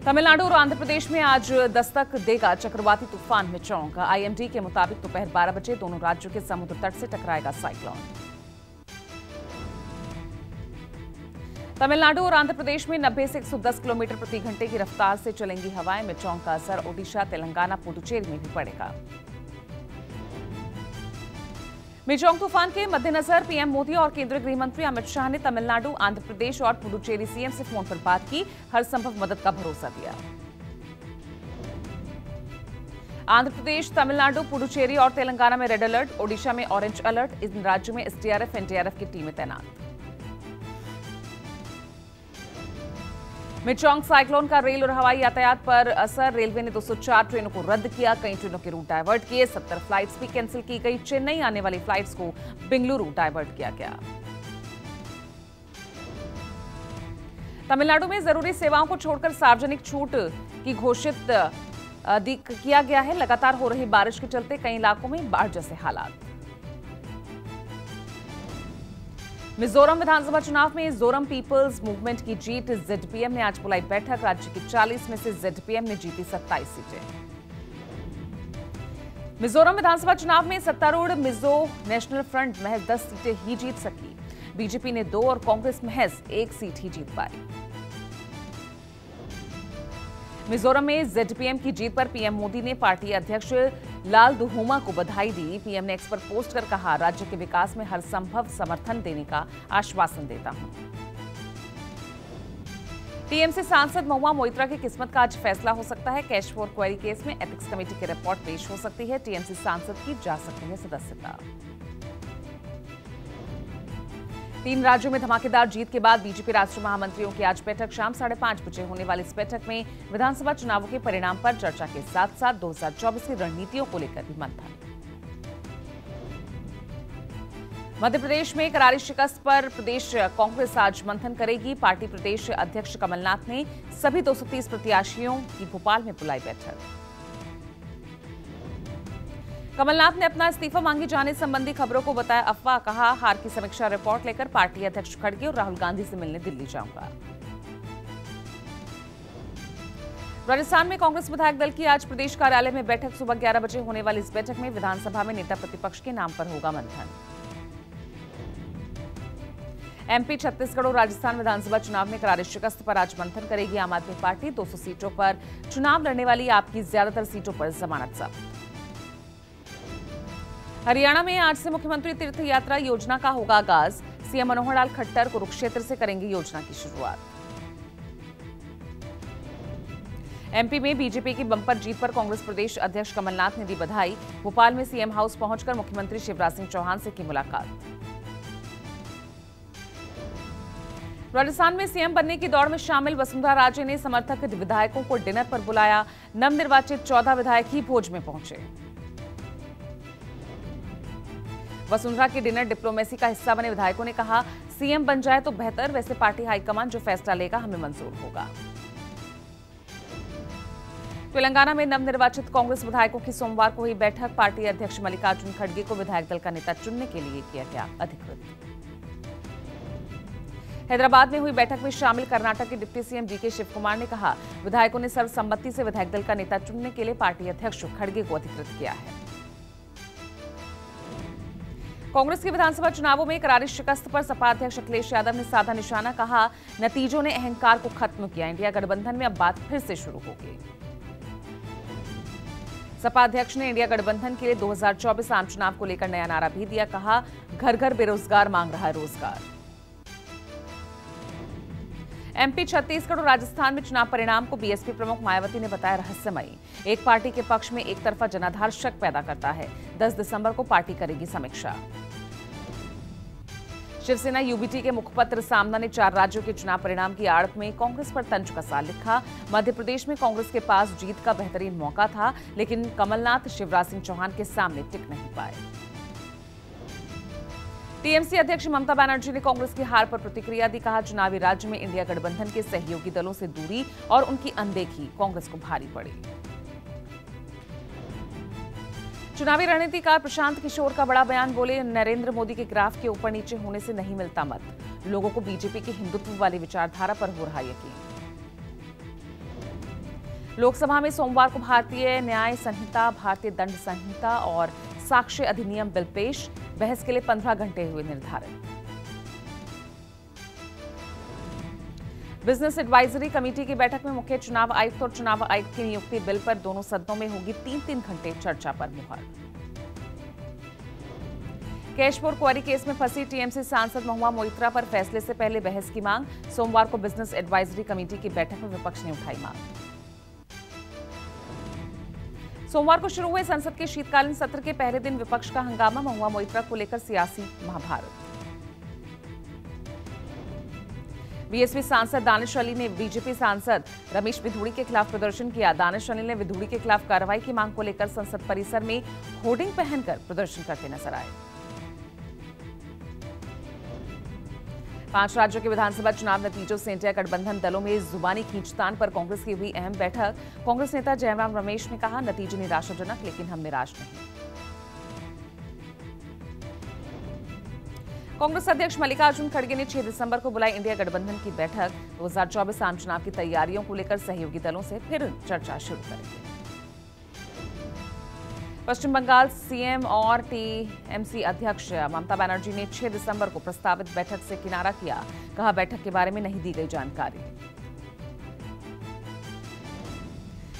तमिलनाडु और आंध्र प्रदेश में आज दस्तक देगा चक्रवाती तूफान मिचोंग। आईएमडी के मुताबिक दोपहर 12 बजे दोनों राज्यों के समुद्र तट से टकराएगा साइक्लोन। तमिलनाडु और आंध्र प्रदेश में 90 से 110 किलोमीटर प्रति घंटे की रफ्तार से चलेंगी हवाएं। मिचोंग का असर ओडिशा, तेलंगाना, पुडुचेरी में भी पड़ेगा। मिचोंग तूफान के मद्देनजर पीएम मोदी और केंद्रीय गृह मंत्री अमित शाह ने तमिलनाडु, आंध्र प्रदेश और पुडुचेरी सीएम से फोन पर बात की, हर संभव मदद का भरोसा दिया। आंध्र प्रदेश, तमिलनाडु, पुडुचेरी और तेलंगाना में रेड अलर्ट, ओडिशा में ऑरेंज अलर्ट। इन राज्यों में एसडीआरएफ, एनडीआरएफ की टीमें तैनात। मिचोंग साइक्लोन का रेल और हवाई यातायात पर असर। रेलवे ने 204 ट्रेनों को रद्द किया, कई ट्रेनों के रूट डायवर्ट किए, 70 फ्लाइट्स भी कैंसिल की गई। चेन्नई आने वाली फ्लाइट्स को बेंगलुरु डायवर्ट किया गया। तमिलनाडु में जरूरी सेवाओं को छोड़कर सार्वजनिक छूट की घोषित किया गया है। लगातार हो रही बारिश के चलते कई इलाकों में बाढ़ जैसे हालात। मिजोरम विधानसभा चुनाव में जोरम पीपल्स मूवमेंट की जीत। जेडपीएम ने आज बुलाई बैठक। राज्य की 40 में से जेडपीएम ने जीती 27 सीटें। मिजोरम विधानसभा चुनाव में सत्तारूढ़ मिजो नेशनल फ्रंट महज 10 सीटें ही जीत सकी। बीजेपी ने 2 और कांग्रेस महज 1 सीट ही जीत पाई। मिजोरम में जेडपीएम की जीत पर पीएम मोदी ने पार्टी अध्यक्ष लाल दुहुमा को बधाई दी। पीएम ने एक्स पर पोस्ट कर कहा, राज्य के विकास में हर संभव समर्थन देने का आश्वासन देता हूं। टीएमसी सांसद महुआ मोइत्रा की किस्मत का आज फैसला हो सकता है। कैश फॉर क्वेरी केस में एथिक्स कमेटी की रिपोर्ट पेश हो सकती है। टीएमसी सांसद की जा सकती है सदस्यता। 3 राज्यों में धमाकेदार जीत के बाद बीजेपी राष्ट्रीय महामंत्रियों की आज बैठक। शाम 5:30 बजे होने वाली इस बैठक में विधानसभा चुनावों के परिणाम पर चर्चा के साथ साथ 2024 की रणनीतियों को लेकर भी मंथन। मध्य प्रदेश में करारी शिकस्त पर प्रदेश कांग्रेस आज मंथन करेगी। पार्टी प्रदेश अध्यक्ष कमलनाथ ने सभी 230 प्रत्याशियों की भोपाल में बुलाई बैठक। कमलनाथ ने अपना इस्तीफा मांगे जाने संबंधी खबरों को बताया अफवाह। कहा, हार की समीक्षा रिपोर्ट लेकर पार्टी अध्यक्ष खड़गे और राहुल गांधी से मिलने दिल्ली जाऊंगा। राजस्थान में कांग्रेस विधायक दल की आज प्रदेश कार्यालय में बैठक। सुबह 11 बजे होने वाली इस बैठक में विधानसभा में नेता प्रतिपक्ष के नाम पर होगा मंथन। एमपी, छत्तीसगढ़ और राजस्थान विधानसभा चुनाव में करारी शिकस्त पर आज मंथन करेगी आम आदमी पार्टी। 200 सीटों पर चुनाव लड़ने वाली आपकी ज्यादातर सीटों पर जमानत जब्त। हरियाणा में आज से मुख्यमंत्री तीर्थ यात्रा योजना का होगा आगाज। सीएम मनोहर लाल खट्टर कुरुक्षेत्र से करेंगे योजना की शुरुआत। एमपी में बीजेपी की बंपर जीत पर कांग्रेस प्रदेश अध्यक्ष कमलनाथ ने दी बधाई। भोपाल में सीएम हाउस पहुंचकर मुख्यमंत्री शिवराज सिंह चौहान से की मुलाकात। राजस्थान में सीएम बनने की दौड़ में शामिल वसुंधरा राजे ने समर्थक विधायकों को डिनर पर बुलाया। नवनिर्वाचित 14 विधायक ही भोज में पहुंचे। वसुंधरा की डिनर डिप्लोमेसी का हिस्सा बने विधायकों ने कहा, सीएम बन जाए तो बेहतर, वैसे पार्टी हाईकमान जो फैसला लेगा हमें मंजूर होगा। तेलंगाना में नवनिर्वाचित कांग्रेस विधायकों की सोमवार को हुई बैठक। पार्टी अध्यक्ष मल्लिकार्जुन खड़गे को विधायक दल का नेता चुनने के लिए किया गया अधिकृत। हैदराबाद में हुई बैठक में शामिल कर्नाटक के deputy CM DK Shivakumar ने कहा, विधायकों ने सर्वसम्मति से विधायक दल का नेता चुनने के लिए पार्टी अध्यक्ष खड़गे को अधिकृत किया है। कांग्रेस के विधानसभा चुनावों में करारी शिकस्त पर सपा अध्यक्ष अखिलेश यादव ने साधा निशाना। कहा, नतीजों ने अहंकार को खत्म किया। इंडिया गठबंधन में अब बात फिर से शुरू होगी। सपा अध्यक्ष ने इंडिया गठबंधन के लिए 2024 आम चुनाव को लेकर नया नारा भी दिया। कहा, घर घर बेरोजगार मांग रहा है रोजगार। एमपी, छत्तीसगढ़ और राजस्थान में चुनाव परिणाम को बीएसपी प्रमुख मायावती ने बताया रहस्यमयी। एक पार्टी के पक्ष में एक तरफा जनाधार शक पैदा करता है। 10 दिसंबर को पार्टी करेगी समीक्षा। शिवसेना यूबीटी के मुखपत्र सामना ने 4 राज्यों के चुनाव परिणाम की आड़ में कांग्रेस पर तंज कसा। लिखा, मध्य प्रदेश में कांग्रेस के पास जीत का बेहतरीन मौका था, लेकिन कमलनाथ शिवराज सिंह चौहान के सामने टिक नहीं पाए। टीएमसी अध्यक्ष ममता बनर्जी ने कांग्रेस की हार पर प्रतिक्रिया दी। कहा, चुनावी राज्य में इंडिया गठबंधन के सहयोगी दलों से दूरी और उनकी अनदेखी कांग्रेस को भारी पड़ी। चुनावी रणनीतिकार प्रशांत किशोर का बड़ा बयान। बोले, नरेंद्र मोदी के ग्राफ के ऊपर नीचे होने से नहीं मिलता मत। लोगों को बीजेपी की हिंदुत्व वाली विचारधारा पर हो रहा यकीन। लोकसभा में सोमवार को भारतीय न्याय संहिता, भारतीय दंड संहिता और साक्ष्य अधिनियम बिल पेश। बहस के लिए 15 घंटे हुए निर्धारित। बिजनेस एडवाइजरी कमेटी की बैठक में मुख्य चुनाव आयुक्त और चुनाव आयुक्त की नियुक्ति बिल पर दोनों सदनों में होगी 3-3 घंटे चर्चा पर मुहर। कैशपुर क्वारी केस में फंसी टीएमसी सांसद महुआ मोइत्रा पर फैसले से पहले बहस की मांग। सोमवार को बिजनेस एडवाइजरी कमेटी की बैठक में विपक्ष ने उठाई मांग। सोमवार को शुरू हुए संसद के शीतकालीन सत्र के पहले दिन विपक्ष का हंगामा, महुआ मोइत्रा को लेकर सियासी महाभारत। बीएसपी सांसद दानिश अली ने बीजेपी सांसद रमेश विधूड़ी के खिलाफ प्रदर्शन किया। दानिश अली ने विधूड़ी के खिलाफ कार्रवाई की मांग को लेकर संसद परिसर में होर्डिंग पहनकर प्रदर्शन करते नजर आए। 5 राज्यों के विधानसभा चुनाव नतीजों से इंडिया गठबंधन दलों में जुबानी खींचतान पर कांग्रेस की हुई अहम बैठक। कांग्रेस नेता जयराम रमेश ने कहा, नतीजे निराशाजनक, लेकिन हम निराश नहीं। कांग्रेस अध्यक्ष मल्लिकार्जुन खड़गे ने 6 दिसंबर को बुलाई इंडिया गठबंधन की बैठक। 2024 आम चुनाव की तैयारियों को लेकर सहयोगी दलों से फिर चर्चा शुरू करेंगे। पश्चिम बंगाल सीएम और टीएमसी अध्यक्ष ममता बनर्जी ने 6 दिसंबर को प्रस्तावित बैठक से किनारा किया। कहा, बैठक के बारे में नहीं दी गई जानकारी।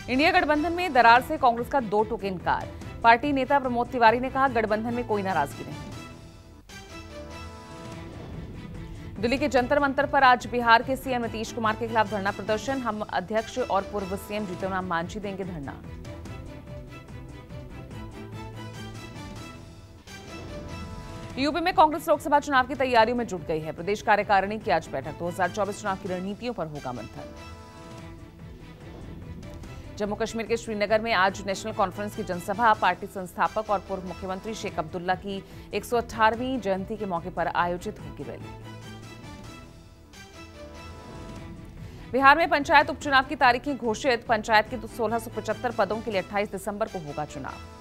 इंडिया गठबंधन में दरार से कांग्रेस का 2 टूक इनकार। पार्टी नेता प्रमोद तिवारी ने कहा, गठबंधन में कोई नाराजगी नहीं। दिल्ली के जंतर मंतर पर आज बिहार के सीएम नीतीश कुमार के खिलाफ धरना प्रदर्शन। हम अध्यक्ष और पूर्व सीएम जीतन राम मांझी देंगे धरना। यूपी में कांग्रेस लोकसभा चुनाव की तैयारियों में जुट गई है। प्रदेश कार्यकारिणी की आज बैठक। 2024 चुनाव की रणनीतियों पर होगा मंथन। जम्मू कश्मीर के श्रीनगर में आज नेशनल कॉन्फ्रेंस की जनसभा पार्टी संस्थापक और पूर्व मुख्यमंत्री शेख अब्दुल्ला की 118वीं जयंती के मौके पर आयोजित होगी रैली। बिहार में पंचायत उपचुनाव की तारीखें घोषित। पंचायत के 1675 पदों के लिए 28 दिसंबर को होगा चुनाव।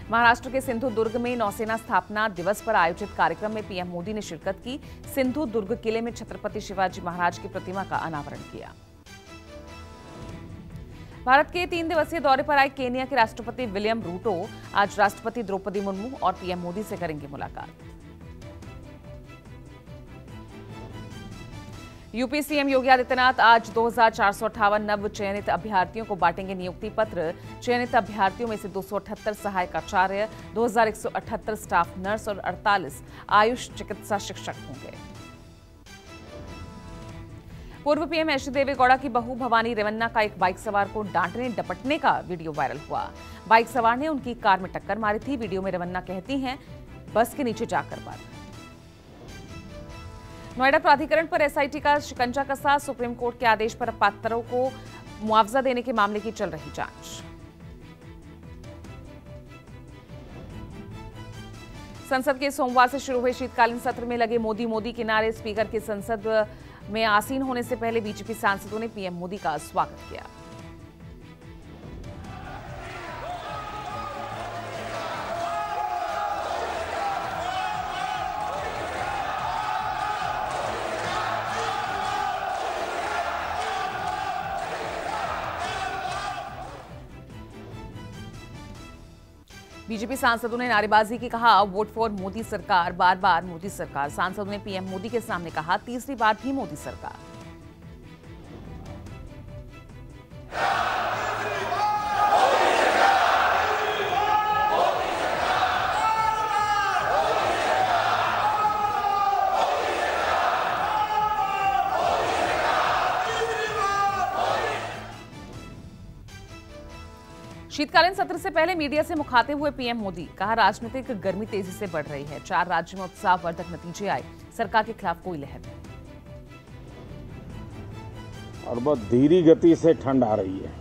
महाराष्ट्र के सिंधु दुर्ग में नौसेना स्थापना दिवस पर आयोजित कार्यक्रम में पीएम मोदी ने शिरकत की। सिंधु दुर्ग किले में छत्रपति शिवाजी महाराज की प्रतिमा का अनावरण किया। भारत के 3 दिवसीय दौरे पर आए केन्या के राष्ट्रपति विलियम रूटो आज राष्ट्रपति द्रौपदी मुर्मू और पीएम मोदी से करेंगे मुलाकात। यूपी सीएम योगी आदित्यनाथ आज 2458 नव चयनित अभ्यर्थियों को बांटेंगे नियुक्ति पत्र। चयनित अभ्यर्थियों में से 278 सहायक आचार्य, 2178 स्टाफ नर्स और 48 आयुष चिकित्सा शिक्षक होंगे। पूर्व पीएम एच डी देवेगौड़ा की बहू भवानी रेवन्ना का एक बाइक सवार को डांटने डपटने का वीडियो वायरल हुआ। बाइक सवार ने उनकी कार में टक्कर मारी थी। वीडियो में रेवन्ना कहती हैं, बस के नीचे जाकर मार। नोएडा प्राधिकरण पर एसआईटी का शिकंजा कसा। सुप्रीम कोर्ट के आदेश पर पात्रों को मुआवजा देने के मामले की चल रही जांच। संसद के सोमवार से शुरू हुए शीतकालीन सत्र में लगे मोदी मोदी के नारे। स्पीकर के संसद में आसीन होने से पहले बीजेपी सांसदों ने पीएम मोदी का स्वागत किया। बीजेपी सांसदों ने नारेबाजी की। कहा, वोट फॉर मोदी सरकार, बार बार मोदी सरकार। सांसदों ने पीएम मोदी के सामने कहा, तीसरी बार भी मोदी सरकार। शीतकालीन सत्र से पहले मीडिया से मुखातिब हुए पीएम मोदी। कहा, राजनीतिक गर्मी तेजी से बढ़ रही है। 4 राज्यों में उत्साहवर्धक नतीजे आए। सरकार के खिलाफ कोई लहर नहीं और बहुत धीमी गति से ठंड आ रही है,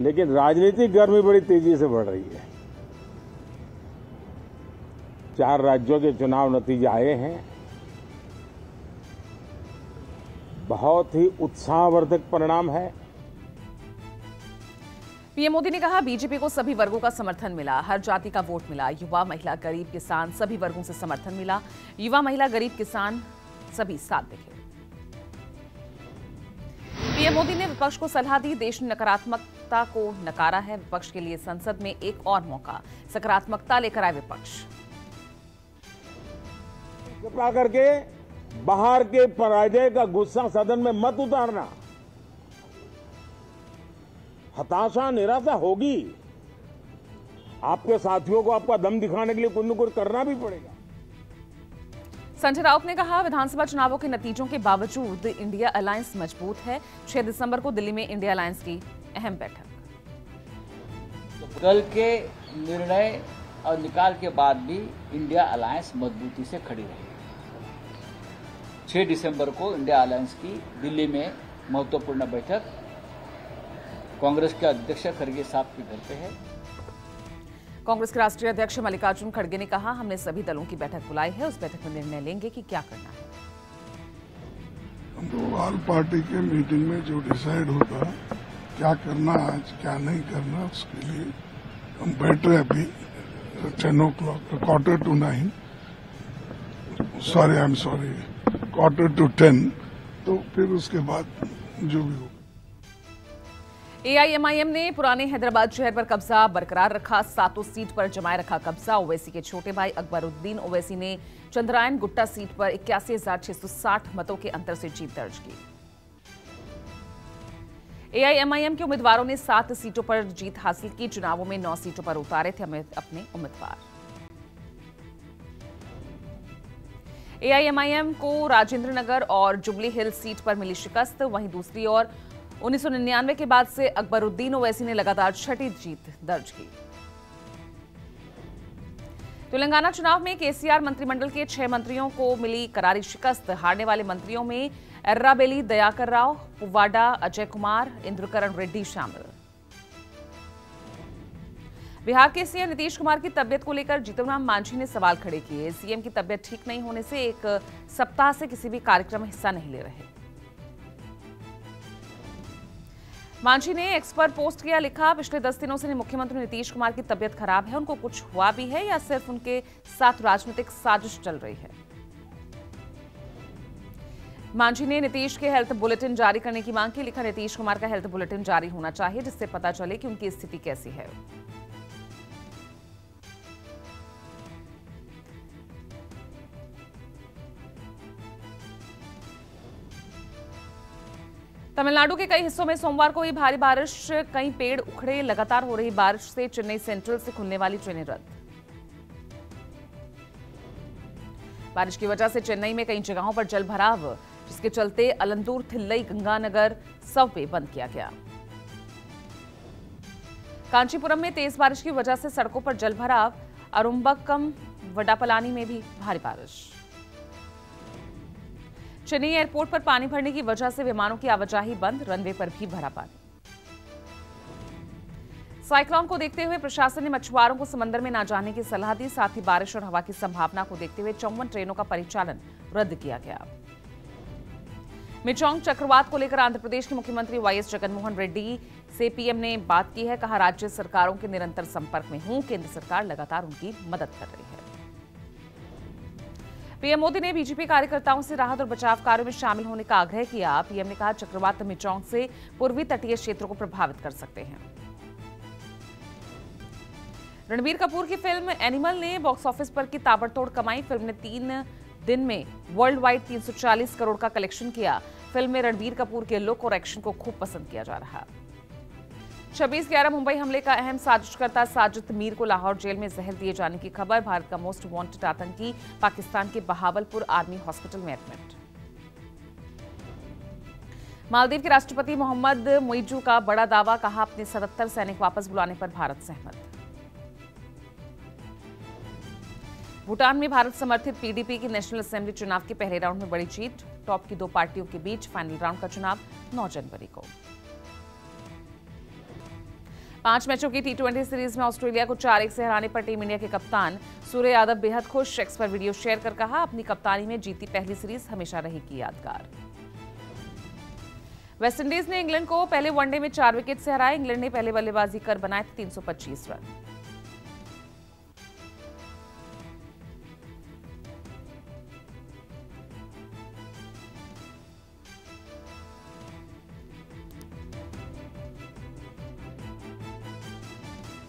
लेकिन राजनीतिक गर्मी बड़ी तेजी से बढ़ रही है। 4 राज्यों के चुनाव नतीजे आए हैं। बहुत ही उत्साहवर्धक परिणाम है। पीएम मोदी ने कहा, बीजेपी को सभी वर्गों का समर्थन मिला। हर जाति का वोट मिला। युवा, महिला, गरीब, किसान सभी वर्गों से समर्थन मिला। युवा, महिला, गरीब, किसान सभी साथ दिखे। पीएम मोदी ने विपक्ष को सलाह दी, देश ने नकारात्मकता को नकारा है, विपक्ष के लिए संसद में एक और मौका, सकारात्मकता लेकर आए विपक्ष। कृपा करके बाहर के पराजय का गुस्सा सदन में मत उतारना। हताशा निराशा होगी, आपके साथियों को आपका दम दिखाने के लिए कुछ न कुछ करना भी पड़ेगा। संजय राउत ने कहा, विधानसभा चुनावों के नतीजों के बावजूद इंडिया अलायंस मजबूत है। 6 दिसंबर को दिल्ली में इंडिया अलायंस की अहम बैठक। तो कल के निर्णय और निकाल के बाद भी इंडिया अलायंस मजबूती से खड़ी रही। 6 दिसंबर को इंडिया अलायंस की दिल्ली में महत्वपूर्ण बैठक कांग्रेस के अध्यक्ष खड़गे साहब के घर पे है। कांग्रेस के राष्ट्रीय अध्यक्ष मल्लिकार्जुन खड़गे ने कहा, हमने सभी दलों की बैठक बुलाई है, उस बैठक में निर्णय लेंगे कि क्या करना है। हम तो ऑल पार्टी के मीटिंग में जो डिसाइड होता क्या करना आज क्या नहीं करना, उसके लिए हम बैठ रहे अभी 10 o'clock, 8:45, sorry I am sorry 9:45, तो फिर उसके बाद जो भी हो। एआईएमआईएम ने पुराने हैदराबाद शहर पर कब्जा बरकरार रखा, 7 सीट पर जमाए रखा कब्जा। ओवैसी के छोटे भाई अकबरुद्दीन ओवैसी ने चंद्रायन गुट्टा सीट पर 81,660 मतों के अंतर से जीत दर्ज की। एआईएमआईएम के उम्मीदवारों ने 7 सीटों पर जीत हासिल की, चुनावों में 9 सीटों पर उतारे थे अपने उम्मीदवार। एआईएमआईएम को राजेंद्र नगर और जुबली हिल्स सीट पर मिली शिकस्त। वहीं दूसरी ओर 1999 के बाद से अकबरुद्दीन ओवैसी ने लगातार 6ठी जीत दर्ज की। तेलंगाना चुनाव में केसीआर मंत्रिमंडल के 6 मंत्रियों को मिली करारी शिकस्त। हारने वाले मंत्रियों में एर्राबेली दयाकर राव, पुवाडा अजय कुमार, इंद्रकरण रेड्डी शामिल। बिहार के सीएम नीतीश कुमार की तबियत को लेकर जीतन राम मांझी ने सवाल खड़े किए। सीएम की तबियत ठीक नहीं होने से 1 सप्ताह से किसी भी कार्यक्रम में हिस्सा नहीं ले रहे। मांझी ने एक्स पर पोस्ट किया, लिखा, पिछले 10 दिनों से मुख्यमंत्री नीतीश कुमार की तबियत खराब है, उनको कुछ हुआ भी है या सिर्फ उनके साथ राजनीतिक साजिश चल रही है। मांझी ने नीतीश के हेल्थ बुलेटिन जारी करने की मांग की, लिखा, नीतीश कुमार का हेल्थ बुलेटिन जारी होना चाहिए जिससे पता चले कि उनकी स्थिति कैसी है। तमिलनाडु के कई हिस्सों में सोमवार को हुई भारी बारिश, कई पेड़ उखड़े। लगातार हो रही बारिश से चेन्नई सेंट्रल से खुलने वाली ट्रेनें रद्द। बारिश की वजह से चेन्नई में कई जगहों पर जल भराव, जिसके चलते अलंदूर थिल्लई गंगानगर सबवे बंद किया गया। कांचीपुरम में तेज बारिश की वजह से सड़कों पर जल भराव। अरुम्बक्कम वडापलानी में भी भारी बारिश। चेन्नई एयरपोर्ट पर पानी भरने की वजह से विमानों की आवाजाही बंद, रनवे पर भी भरा पानी। साइक्लोन को देखते हुए प्रशासन ने मछुआरों को समंदर में न जाने की सलाह दी, साथ ही बारिश और हवा की संभावना को देखते हुए 54 ट्रेनों का परिचालन रद्द किया गया। मिचोंग चक्रवात को लेकर आंध्र प्रदेश के मुख्यमंत्री वाईएस जगनमोहन रेड्डी से पीएम ने बात की है, कहा, राज्य सरकारों के निरंतर संपर्क में हूं, केंद्र सरकार लगातार उनकी मदद कर रही है। पीएम मोदी ने बीजेपी कार्यकर्ताओं से राहत और बचाव कार्यों में शामिल होने का आग्रह किया। पीएम ने कहा, चक्रवात मिचोंग से पूर्वी तटीय क्षेत्रों को प्रभावित कर सकते हैं। रणबीर कपूर की फिल्म एनिमल ने बॉक्स ऑफिस पर की ताबड़तोड़ कमाई। फिल्म ने 3 दिन में वर्ल्ड वाइड 340 करोड़ का कलेक्शन किया। फिल्म में रणबीर कपूर के लुक और एक्शन को खूब पसंद किया जा रहा। 26/11 मुंबई हमले का अहम साजिशकर्ता साजिद मीर को लाहौर जेल में जहर दिए जाने की खबर। भारत का मोस्ट वांटेड आतंकी पाकिस्तान के बहावलपुर आर्मी हॉस्पिटल में एडमिट। मालदीव के राष्ट्रपति मोहम्मद मुइज्जू का बड़ा दावा, कहा, अपने 77 सैनिक वापस बुलाने पर भारत सहमत। भूटान में भारत समर्थित पीडीपी की नेशनल असेंबली चुनाव के पहले राउंड में बड़ी जीत। टॉप की 2 पार्टियों के बीच फाइनल राउंड का चुनाव 9 जनवरी को। 5 मैचों की T20 सीरीज में ऑस्ट्रेलिया को 4-1 से हराने पर टीम इंडिया के कप्तान सूर्य यादव बेहद खुश। एक्स पर वीडियो शेयर कर कहा, अपनी कप्तानी में जीती पहली सीरीज हमेशा रहेगी यादगार। वेस्टइंडीज ने इंग्लैंड को पहले वनडे में 4 विकेट से हराया। इंग्लैंड ने पहले बल्लेबाजी कर बनाए थे 325 रन।